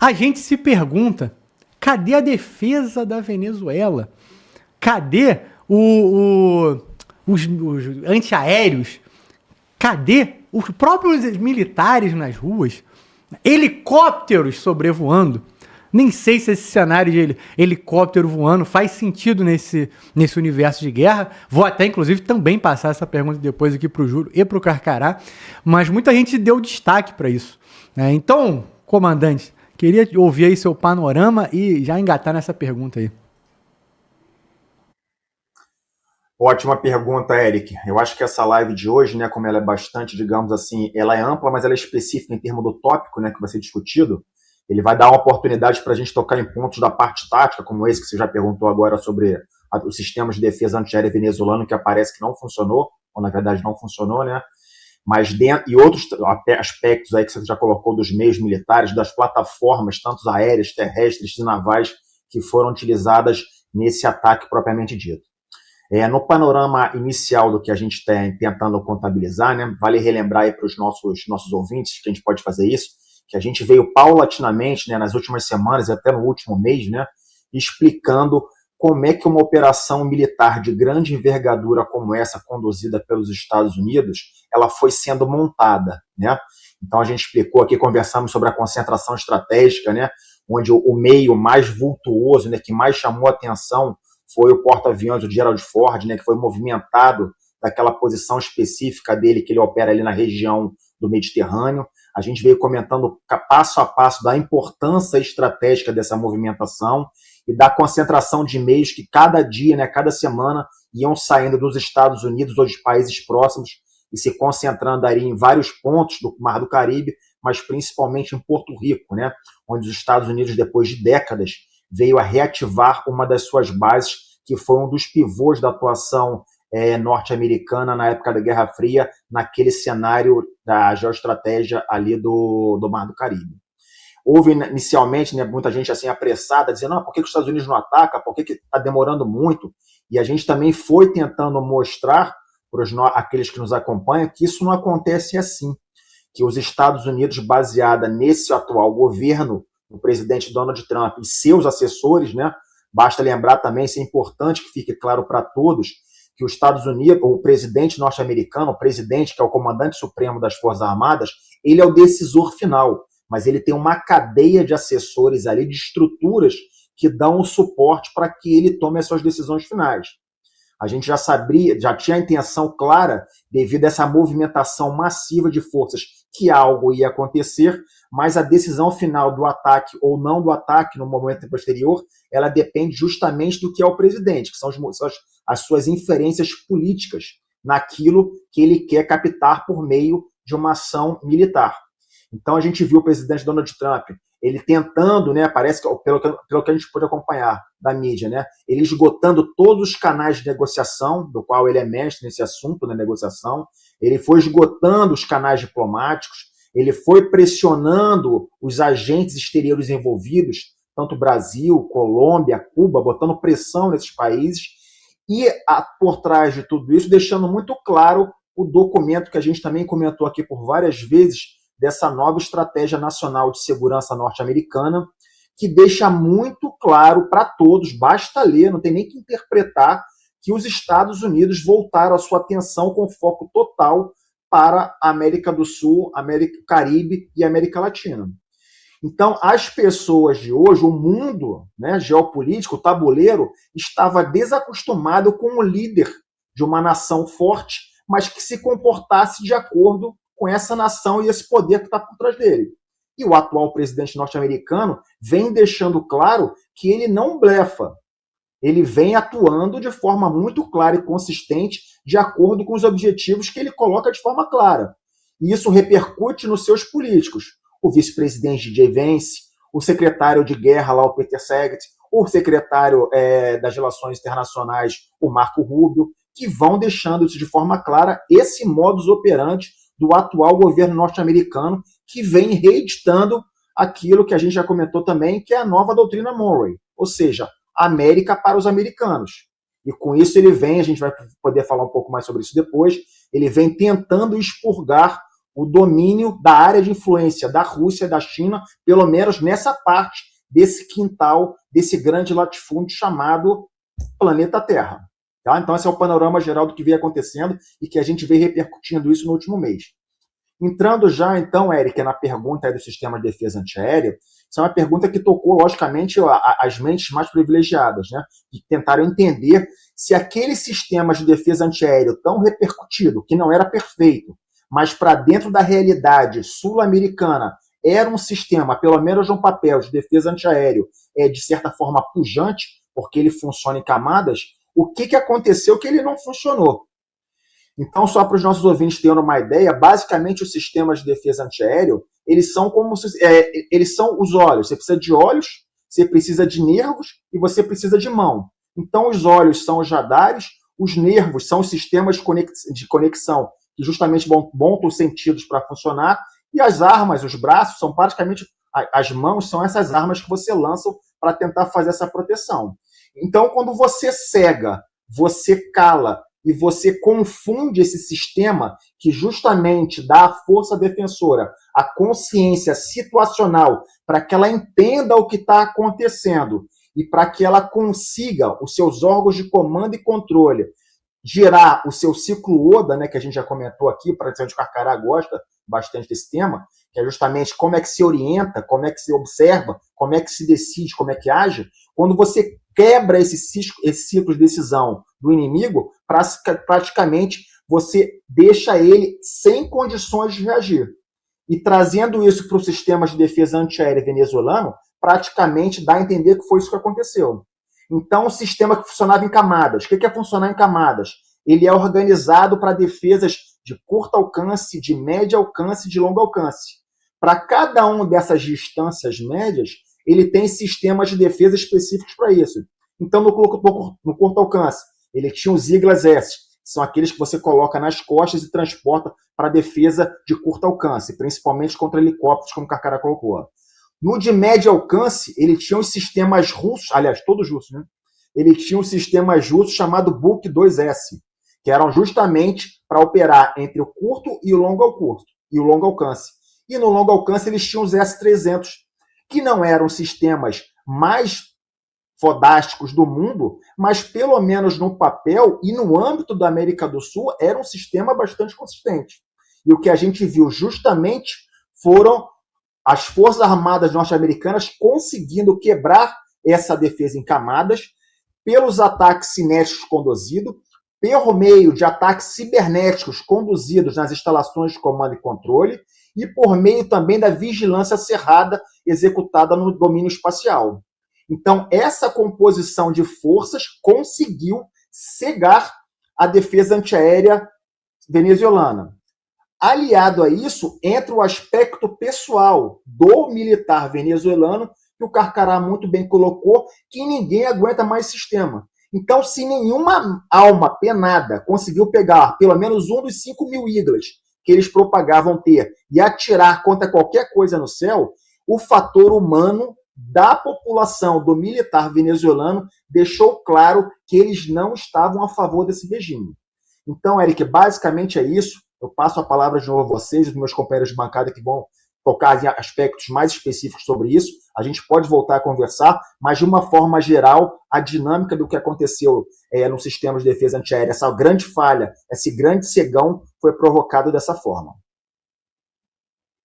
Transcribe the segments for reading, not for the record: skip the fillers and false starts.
A gente se pergunta, cadê a defesa da Venezuela? Cadê os antiaéreos? Cadê os próprios militares nas ruas? Helicópteros sobrevoando? Nem sei se esse cenário de helicóptero voando faz sentido nesse universo de guerra. Vou até, inclusive, também passar essa pergunta depois aqui para o Júlio e para o Carcará. Mas muita gente deu destaque para isso. Então, comandante, queria ouvir aí seu panorama e já engatar nessa pergunta aí. Ótima pergunta, Eric. Eu acho que essa live de hoje, né, como ela é bastante, digamos assim, ela é ampla, mas ela é específica em termos do tópico, né, que vai ser discutido. Ele vai dar uma oportunidade para a gente tocar em pontos da parte tática, como esse que você já perguntou agora sobre os sistemas de defesa antiaérea venezuelano, que parece que não funcionou, ou na verdade não funcionou, né? Mas dentro, e outros aspectos aí que você já colocou dos meios militares, das plataformas, tanto aéreas, terrestres e navais, que foram utilizadas nesse ataque propriamente dito. No panorama inicial do que a gente está tentando contabilizar, né, vale relembrar aí para os nossos ouvintes que a gente pode fazer isso, que a gente veio paulatinamente, né, nas últimas semanas e até no último mês, né, explicando como é que uma operação militar de grande envergadura como essa, conduzida pelos Estados Unidos, ela foi sendo montada, né? Então a gente explicou aqui, conversamos sobre a concentração estratégica, né, onde o meio mais vultuoso, né, que mais chamou a atenção foi o porta-aviões do Gerald Ford, né, que foi movimentado daquela posição específica dele, que ele opera ali na região do Mediterrâneo. A gente veio comentando passo a passo da importância estratégica dessa movimentação e da concentração de meios que cada dia, né, cada semana, iam saindo dos Estados Unidos ou de países próximos e se concentrando ali em vários pontos do Mar do Caribe, mas principalmente em Porto Rico, né, onde os Estados Unidos, depois de décadas, veio a reativar uma das suas bases, que foi um dos pivôs da atuação norte-americana na época da Guerra Fria, naquele cenário da geoestratégia ali do Mar do Caribe. Houve inicialmente, né, muita gente assim apressada, dizendo, por que os Estados Unidos não atacam, por que está demorando muito? E a gente também foi tentando mostrar para aqueles que nos acompanham que isso não acontece assim, que os Estados Unidos, baseada nesse atual governo, o presidente Donald Trump e seus assessores, né, basta lembrar também, isso é importante que fique claro para todos, que os Estados Unidos, o presidente norte-americano, o presidente, que é o comandante supremo das Forças Armadas, ele é o decisor final, mas ele tem uma cadeia de assessores ali, de estruturas que dão o suporte para que ele tome as suas decisões finais. A gente já sabia, já tinha a intenção clara, devido a essa movimentação massiva de forças, que algo ia acontecer, mas a decisão final do ataque ou não do ataque no momento posterior, ela depende justamente do que é o presidente, que são as suas inferências políticas naquilo que ele quer captar por meio de uma ação militar. Então a gente viu o presidente Donald Trump, ele tentando, né, parece que pelo que a gente pôde acompanhar da mídia, né, ele esgotando todos os canais de negociação, do qual ele é mestre nesse assunto da negociação, ele foi esgotando os canais diplomáticos, ele foi pressionando os agentes exteriores envolvidos, tanto Brasil, Colômbia, Cuba, botando pressão nesses países, e por trás de tudo isso, deixando muito claro o documento que a gente também comentou aqui por várias vezes, dessa nova estratégia nacional de segurança norte-americana, que deixa muito claro para todos, basta ler, não tem nem que interpretar, que os Estados Unidos voltaram a sua atenção com foco total para a América do Sul, América, Caribe e América Latina. Então, as pessoas de hoje, o mundo, né, geopolítico, o tabuleiro, estava desacostumado com o líder de uma nação forte, mas que se comportasse de acordo com essa nação e esse poder que está por trás dele. E o atual presidente norte-americano vem deixando claro que ele não blefa. Ele vem atuando de forma muito clara e consistente, de acordo com os objetivos que ele coloca de forma clara. E isso repercute nos seus políticos. O vice-presidente Jay Vance, o secretário de guerra, lá, o Peter Saget, o secretário das Relações Internacionais, o Marco Rubio, que vão deixando isso de forma clara, esse modus operandi do atual governo norte-americano, que vem reeditando aquilo que a gente já comentou também, que é a nova doutrina Monroe, ou seja, América para os americanos. E com isso ele vem, a gente vai poder falar um pouco mais sobre isso depois, ele vem tentando expurgar o domínio da área de influência da Rússia e da China, pelo menos nessa parte desse quintal, desse grande latifúndio chamado planeta Terra. Tá? Então, esse é o panorama geral do que vem acontecendo e que a gente vem repercutindo isso no último mês. Entrando já, então, Eric, na pergunta do sistema de defesa antiaérea, isso é uma pergunta que tocou, logicamente, as mentes mais privilegiadas, né? Que tentaram entender se aquele sistema de defesa antiaéreo tão repercutido, que não era perfeito, mas para dentro da realidade sul-americana, era um sistema, pelo menos no papel, de defesa antiaéreo, de certa forma pujante, porque ele funciona em camadas, o que aconteceu que ele não funcionou? Então, só para os nossos ouvintes terem uma ideia, basicamente os sistemas de defesa antiaéreo, eles são eles são os olhos. Você precisa de olhos, você precisa de nervos e você precisa de mão. Então, os olhos são os radares, os nervos são os sistemas de conexão que justamente montam os sentidos para funcionar, e as armas, os braços, são praticamente, as mãos são essas armas que você lança para tentar fazer essa proteção. Então, quando você cega, você cala e você confunde esse sistema que justamente dá à força defensora a consciência situacional para que ela entenda o que está acontecendo e para que ela consiga, os seus órgãos de comando e controle, gerar o seu ciclo Oda, né, que a gente já comentou aqui, para onde o Carcará gosta bastante desse tema, que é justamente como é que se orienta, como é que se observa, como é que se decide, como é que age. Quando você quebra esse ciclo de decisão do inimigo, praticamente você deixa ele sem condições de reagir. E trazendo isso para o sistema de defesa antiaérea venezuelano, praticamente dá a entender que foi isso que aconteceu. Então, o sistema que funcionava em camadas. O que é funcionar em camadas? Ele é organizado para defesas de curto alcance, de médio alcance e de longo alcance. Para cada uma dessas distâncias médias, ele tem sistemas de defesa específicos para isso. Então, no curto alcance, ele tinha os Iglas S, que são aqueles que você coloca nas costas e transporta para defesa de curto alcance, principalmente contra helicópteros, como o Carcará colocou. No de médio alcance, ele tinha os sistemas russos, aliás, todos russos, né? Ele tinha um sistema russo chamado Buk 2S, que eram justamente para operar entre o curto e o longo alcance. E no longo alcance eles tinham os S-300, que não eram sistemas mais fodásticos do mundo, mas pelo menos no papel e no âmbito da América do Sul era um sistema bastante consistente. E o que a gente viu justamente foram as Forças Armadas norte-americanas conseguindo quebrar essa defesa em camadas pelos ataques cinéticos conduzidos, por meio de ataques cibernéticos conduzidos nas instalações de comando e controle e por meio também da vigilância cerrada executada no domínio espacial. Então, essa composição de forças conseguiu cegar a defesa antiaérea venezuelana. Aliado a isso, entra o aspecto pessoal do militar venezuelano, que o Carcará muito bem colocou, que ninguém aguenta mais sistema. Então, se nenhuma alma penada conseguiu pegar pelo menos um dos 5.000 Iglas que eles propagavam ter e atirar contra qualquer coisa no céu, o fator humano da população, do militar venezuelano, deixou claro que eles não estavam a favor desse regime. Então, Eric, basicamente é isso. Eu passo a palavra de novo a vocês, os meus companheiros de bancada que vão tocar em aspectos mais específicos sobre isso. A gente pode voltar a conversar, mas de uma forma geral, a dinâmica do que aconteceu no sistema de defesa antiaérea, essa grande falha, esse grande cegão, foi provocado dessa forma.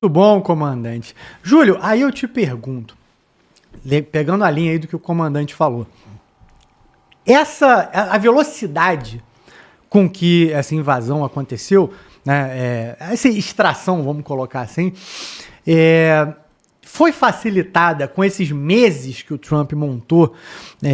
Muito bom, comandante. Júlio, aí eu te pergunto, pegando a linha aí do que o comandante falou, a velocidade com que essa invasão aconteceu, né, essa extração, vamos colocar assim, foi facilitada com esses meses que o Trump montou,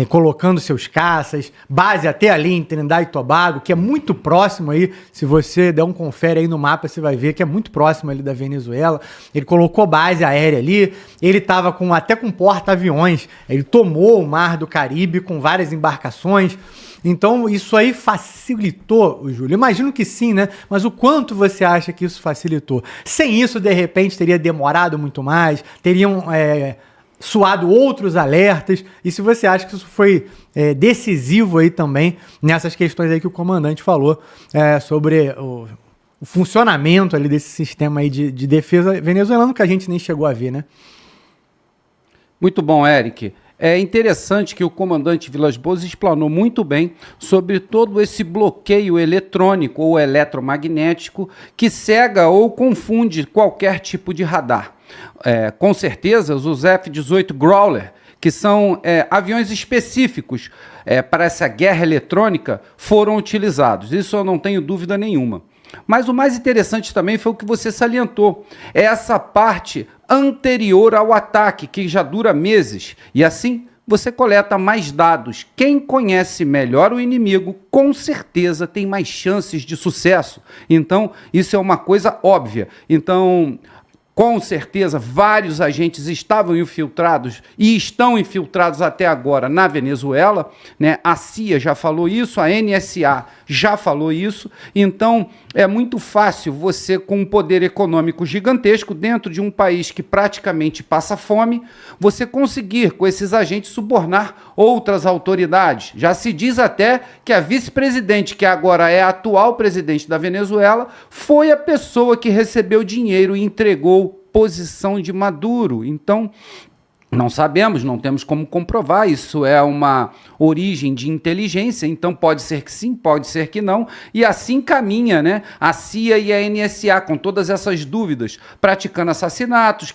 colocando seus caças, base até ali em Trindade e Tobago, que é muito próximo aí, se você der um confere aí no mapa, você vai ver que é muito próximo ali da Venezuela. Ele colocou base aérea ali, ele estava até com porta-aviões, ele tomou o Mar do Caribe com várias embarcações. Então, isso aí facilitou, Júlio? Imagino que sim, né? Mas o quanto você acha que isso facilitou? Sem isso, de repente, teria demorado muito mais, teriam soado outros alertas. E se você acha que isso foi decisivo aí também, nessas questões aí que o comandante falou, sobre o funcionamento ali desse sistema aí de defesa venezuelano que a gente nem chegou a ver, né? Muito bom, Eric. É interessante que o comandante Vilas Boas explanou muito bem sobre todo esse bloqueio eletrônico ou eletromagnético que cega ou confunde qualquer tipo de radar. Com certeza, os F-18 Growler, que são aviões específicos para essa guerra eletrônica, foram utilizados. Isso eu não tenho dúvida nenhuma. Mas o mais interessante também foi o que você salientou, é essa parte anterior ao ataque, que já dura meses, e assim você coleta mais dados. Quem conhece melhor o inimigo, com certeza tem mais chances de sucesso. Então, isso é uma coisa óbvia. Então, com certeza, vários agentes estavam infiltrados e estão infiltrados até agora na Venezuela, né? A CIA já falou isso, a NSA já falou isso. Então, é muito fácil você, com um poder econômico gigantesco, dentro de um país que praticamente passa fome, você conseguir, com esses agentes, subornar outras autoridades. Já se diz até que a vice-presidente, que agora é a atual presidente da Venezuela, foi a pessoa que recebeu dinheiro e entregou posição de Maduro. Então, não sabemos, não temos como comprovar, isso é uma origem de inteligência, então pode ser que sim, pode ser que não, e assim caminha, né, a CIA e a NSA com todas essas dúvidas, praticando assassinatos,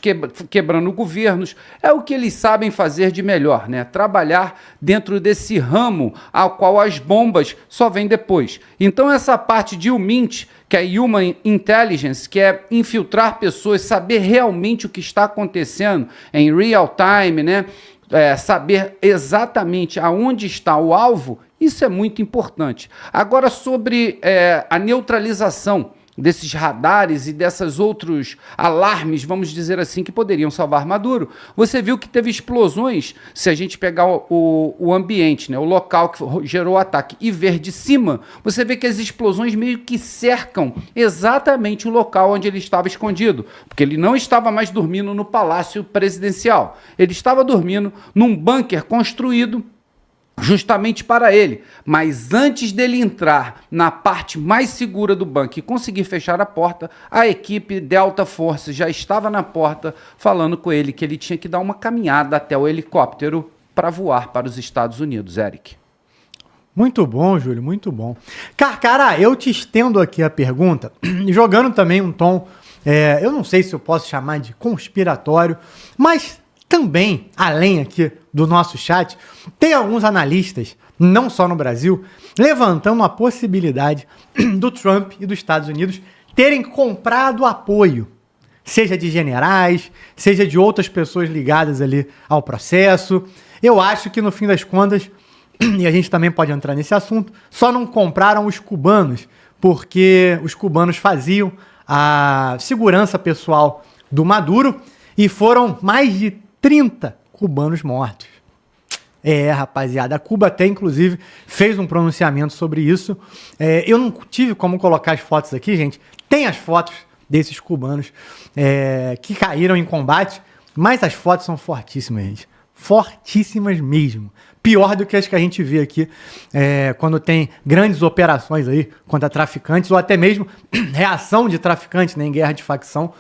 quebrando governos, é o que eles sabem fazer de melhor, né, trabalhar dentro desse ramo ao qual as bombas só vêm depois. Então essa parte de UMINT, que é Human Intelligence, que é infiltrar pessoas, saber realmente o que está acontecendo em real time, né? Saber exatamente aonde está o alvo, isso é muito importante. Agora, sobre a neutralização desses radares e desses outros alarmes, vamos dizer assim, que poderiam salvar Maduro. Você viu que teve explosões, se a gente pegar o ambiente, né, o local que gerou o ataque, e ver de cima, você vê que as explosões meio que cercam exatamente o local onde ele estava escondido, porque ele não estava mais dormindo no palácio presidencial, ele estava dormindo num bunker construído justamente para ele, mas antes dele entrar na parte mais segura do banco e conseguir fechar a porta, a equipe Delta Force já estava na porta falando com ele que ele tinha que dar uma caminhada até o helicóptero para voar para os Estados Unidos, Eric. Muito bom, Júlio, muito bom. Carcará, eu te estendo aqui a pergunta, jogando também um tom, eu não sei se eu posso chamar de conspiratório, mas também, além aqui do nosso chat, tem alguns analistas, não só no Brasil, levantando a possibilidade do Trump e dos Estados Unidos terem comprado apoio, seja de generais, seja de outras pessoas ligadas ali ao processo. Eu acho que no fim das contas, e a gente também pode entrar nesse assunto, só não compraram os cubanos, porque os cubanos faziam a segurança pessoal do Maduro e foram mais de 30 cubanos mortos. Rapaziada, a Cuba até, inclusive, fez um pronunciamento sobre isso. Eu não tive como colocar as fotos aqui, gente. Tem as fotos desses cubanos que caíram em combate, mas as fotos são fortíssimas, gente. Fortíssimas mesmo. Pior do que as que a gente vê aqui quando tem grandes operações aí contra traficantes, ou até mesmo reação de traficantes, né, em guerra de facção,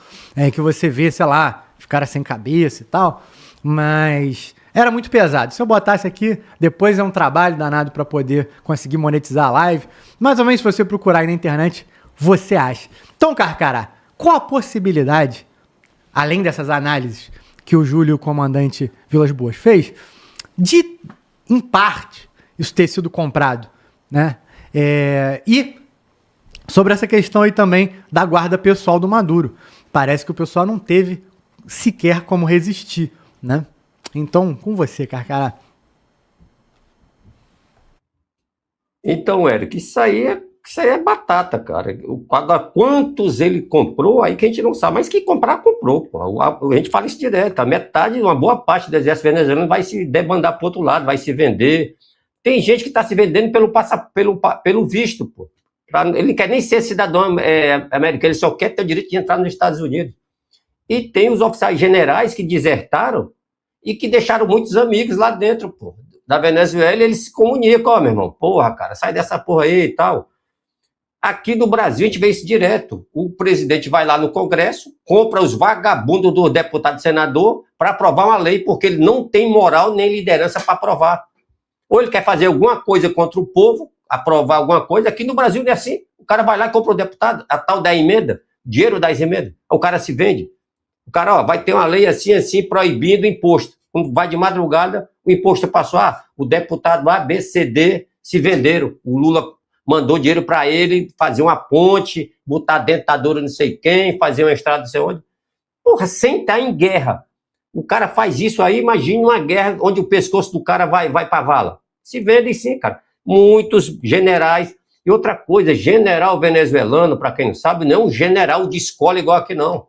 que você vê, sei lá, os caras sem cabeça e tal. Mas era muito pesado. Se eu botasse aqui, depois é um trabalho danado para poder conseguir monetizar a live. Mais ou menos, se você procurar aí na internet, você acha. Então, Carcará, qual a possibilidade, além dessas análises que o Júlio, o comandante Vilas Boas, fez, de, em parte, isso ter sido comprado, né? E sobre essa questão aí também da guarda pessoal do Maduro. Parece que o pessoal não teve sequer como resistir, né? Então, com você, Carcará. Então, Eric, isso aí é batata, cara. Agora, quantos ele comprou, aí que a gente não sabe. Mas que comprar, comprou. Pô. A gente fala isso direto. A metade, uma boa parte do exército venezuelano vai se debandar para o outro lado, vai se vender. Tem gente que está se vendendo pelo visto, pô. Ele não quer nem ser cidadão americano, ele só quer ter o direito de entrar nos Estados Unidos. E tem os oficiais generais que desertaram e que deixaram muitos amigos lá dentro, pô, da Venezuela, e eles se comunicam, meu irmão, porra, cara, sai dessa porra aí e tal. Aqui no Brasil a gente vê isso direto. O presidente vai lá no Congresso, compra os vagabundos do deputado e senador para aprovar uma lei, porque ele não tem moral nem liderança para aprovar. Ou ele quer fazer alguma coisa contra o povo, aprovar alguma coisa. Aqui no Brasil não é assim. O cara vai lá e compra o deputado, a tal da emenda, dinheiro das emendas. O cara se vende. O cara, ó, vai ter uma lei assim, assim, proibindo o imposto. Quando vai de madrugada, o imposto passou. Ah, o deputado A, B, C, D se venderam. O Lula mandou dinheiro para ele fazer uma ponte, botar dentadura não sei quem, fazer uma estrada não sei onde. Porra, sem estar em guerra. O cara faz isso aí, imagine uma guerra onde o pescoço do cara vai para vala. Se vendem sim, cara. Muitos generais. E outra coisa, general venezuelano, para quem não sabe, não é um general de escola igual aqui, não.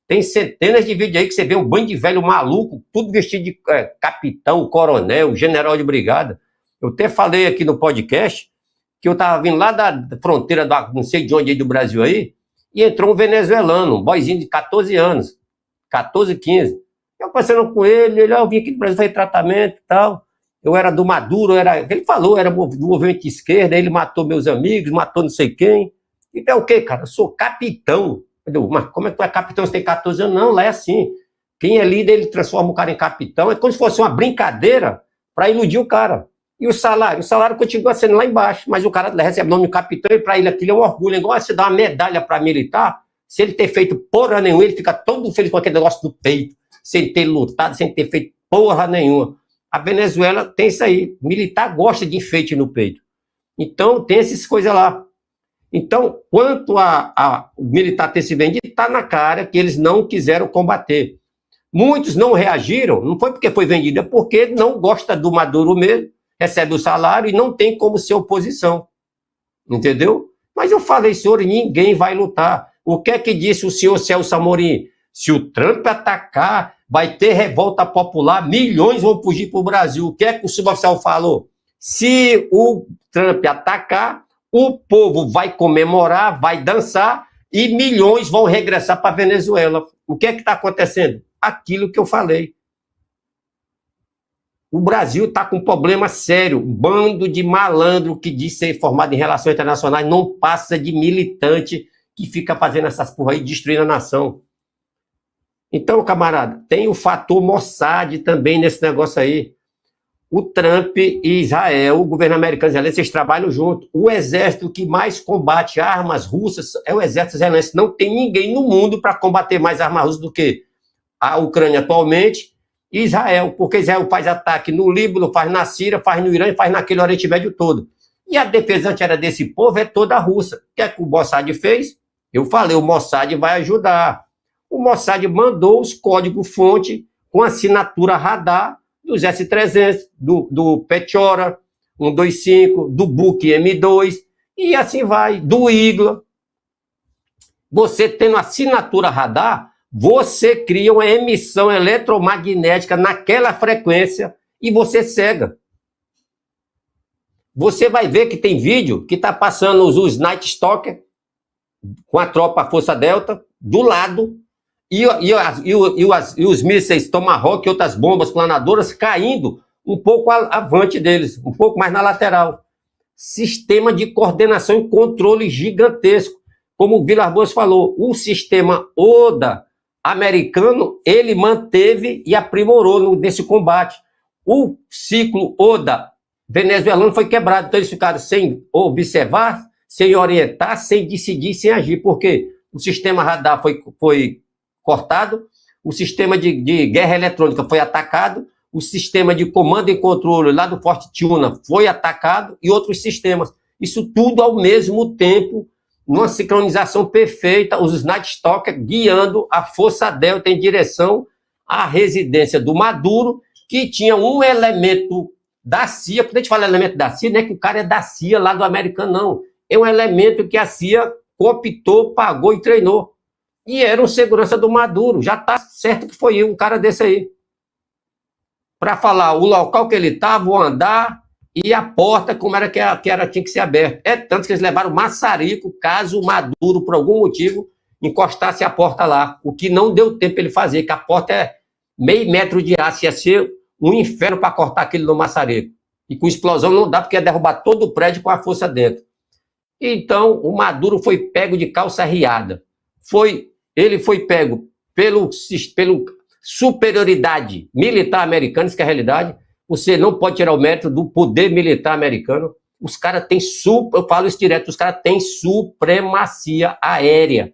Tem centenas de vídeos aí que você vê um bando de velho maluco, tudo vestido de capitão, coronel, general de brigada. Eu até falei aqui no podcast que eu estava vindo lá da fronteira, não sei de onde aí do Brasil aí, e entrou um venezuelano, um boyzinho de 14 anos, 14, 15. Eu conversando com ele, eu vim aqui do Brasil fazer tratamento e tal. Eu era do Maduro, ele falou, era do movimento de esquerda, ele matou meus amigos, matou não sei quem. Então o quê, cara? Eu sou capitão. Mas como é que tu é capitão se tem 14 anos? Não, lá é assim. Quem é líder, ele transforma o cara em capitão. É como se fosse uma brincadeira para iludir o cara. E o salário continua sendo lá embaixo, mas o cara recebe o nome de capitão e para ele aquilo é um orgulho. É igual você dar uma medalha para militar, se ele ter feito porra nenhuma, ele fica todo feliz com aquele negócio do peito, sem ter lutado, sem ter feito porra nenhuma. A Venezuela tem isso aí. Militar gosta de enfeite no peito. Então, tem essas coisas lá. Então, quanto o militar ter se vendido, está na cara que eles não quiseram combater. Muitos não reagiram, não foi porque foi vendido, é porque não gosta do Maduro mesmo, recebe o salário e não tem como ser oposição. Entendeu? Mas eu falei, senhor, ninguém vai lutar. O que é que disse o senhor Celso Amorim? Se o Trump atacar, vai ter revolta popular, milhões vão fugir para o Brasil. O que é que o suboficial falou? Se o Trump atacar, o povo vai comemorar, vai dançar e milhões vão regressar para a Venezuela. O que é que está acontecendo? Aquilo que eu falei. O Brasil está com um problema sério. Um bando de malandro que diz ser formado em relações internacionais não passa de militante que fica fazendo essas porra aí, destruindo a nação. Então, camarada, tem o fator Mossad também nesse negócio aí. O Trump e Israel, o governo americano e israelense, eles trabalham junto. O exército que mais combate armas russas é o exército israelense. Não tem ninguém no mundo para combater mais armas russas do que a Ucrânia atualmente e Israel, porque Israel faz ataque no Líbano, faz na Síria, faz no Irã e faz naquele Oriente Médio todo. E a defesa antiaérea desse povo é toda a russa. O que é que o Mossad fez? Eu falei, o Mossad vai ajudar. O Mossad mandou os códigos-fonte com assinatura radar dos S-300, do Pechora 125, do Buk M2, e assim vai, do Igla. Você tendo assinatura radar, você cria uma emissão eletromagnética naquela frequência e você cega. Você vai ver que tem vídeo que está passando os Night Stalker com a tropa Força Delta do lado e os mísseis Tomahawk e outras bombas planadoras caindo um pouco avante deles, um pouco mais na lateral. Sistema de coordenação e controle gigantesco. Como o Vilas Boas falou, o sistema ODA americano, ele manteve e aprimorou nesse combate. O ciclo ODA venezuelano foi quebrado, então eles ficaram sem observar, sem orientar, sem decidir, sem agir. Por quê? O sistema radar foi cortado, o sistema de guerra eletrônica foi atacado, o sistema de comando e controle lá do Forte Tuna foi atacado e outros sistemas. Isso tudo ao mesmo tempo, numa sincronização perfeita, os Night Stalker guiando a Força Delta em direção à residência do Maduro, que tinha um elemento da CIA. Quando a gente fala elemento da CIA, não é que o cara é da CIA lá do americano, não. É um elemento que a CIA cooptou, pagou e treinou. E era um segurança do Maduro. Já está certo que foi um cara desse aí. Para falar o local que ele estava, o andar e a porta, como era que tinha que ser aberta. É tanto que eles levaram maçarico, caso o Maduro, por algum motivo, encostasse a porta lá. O que não deu tempo ele fazer, que a porta é meio metro de aço, ia ser um inferno para cortar aquele no maçarico. E com explosão não dá, porque ia derrubar todo o prédio com a força dentro. Então, o Maduro foi pego de calça riada. Ele foi pego pelo superioridade militar americana, isso que é a realidade. Você não pode tirar o mérito do poder militar americano. Os caras têm, eu falo isso direto, os caras têm supremacia aérea.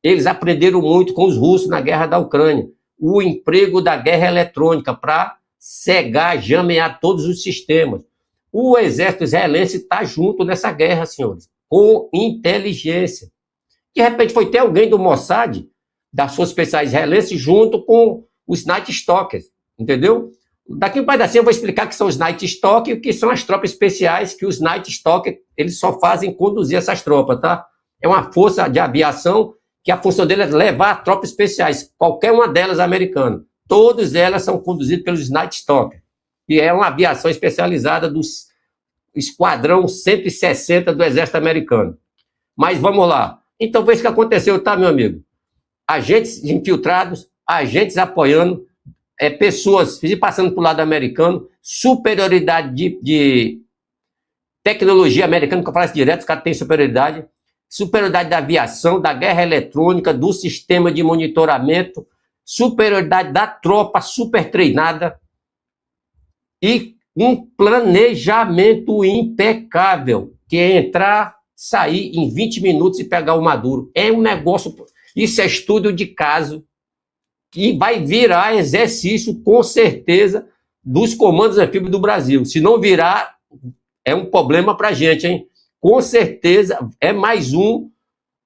Eles aprenderam muito com os russos na guerra da Ucrânia. O emprego da guerra eletrônica para cegar, jamear todos os sistemas. O exército israelense está junto nessa guerra, senhores, com inteligência. De repente foi ter alguém do Mossad, das Forças Especiais Israelenses, junto com os Night Stalkers, entendeu? Daqui um pedacinho eu vou explicar o que são os Night Stalkers e o que são as tropas especiais, que os Night Stalkers, eles só fazem conduzir essas tropas, tá? É uma força de aviação que a função dele é levar tropas especiais, qualquer uma delas americana. Todas elas são conduzidas pelos Night Stalkers, que é uma aviação especializada do Esquadrão 160 do Exército Americano. Mas vamos lá. Então, foi isso que aconteceu, tá, meu amigo? Agentes infiltrados, agentes apoiando, pessoas passando para o lado americano, superioridade de tecnologia americana, que eu falo isso direto, os caras têm superioridade da aviação, da guerra eletrônica, do sistema de monitoramento, superioridade da tropa super treinada e um planejamento impecável, que é entrar, sair em 20 minutos e pegar o Maduro. É um negócio, isso é estudo de caso, que vai virar exercício, com certeza, dos comandos anfíbios do Brasil. Se não virar, é um problema para a gente, hein? Com certeza, é mais um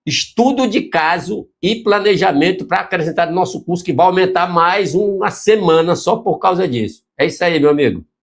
estudo de caso e planejamento para acrescentar no nosso curso, que vai aumentar mais uma semana só por causa disso. É isso aí, meu amigo.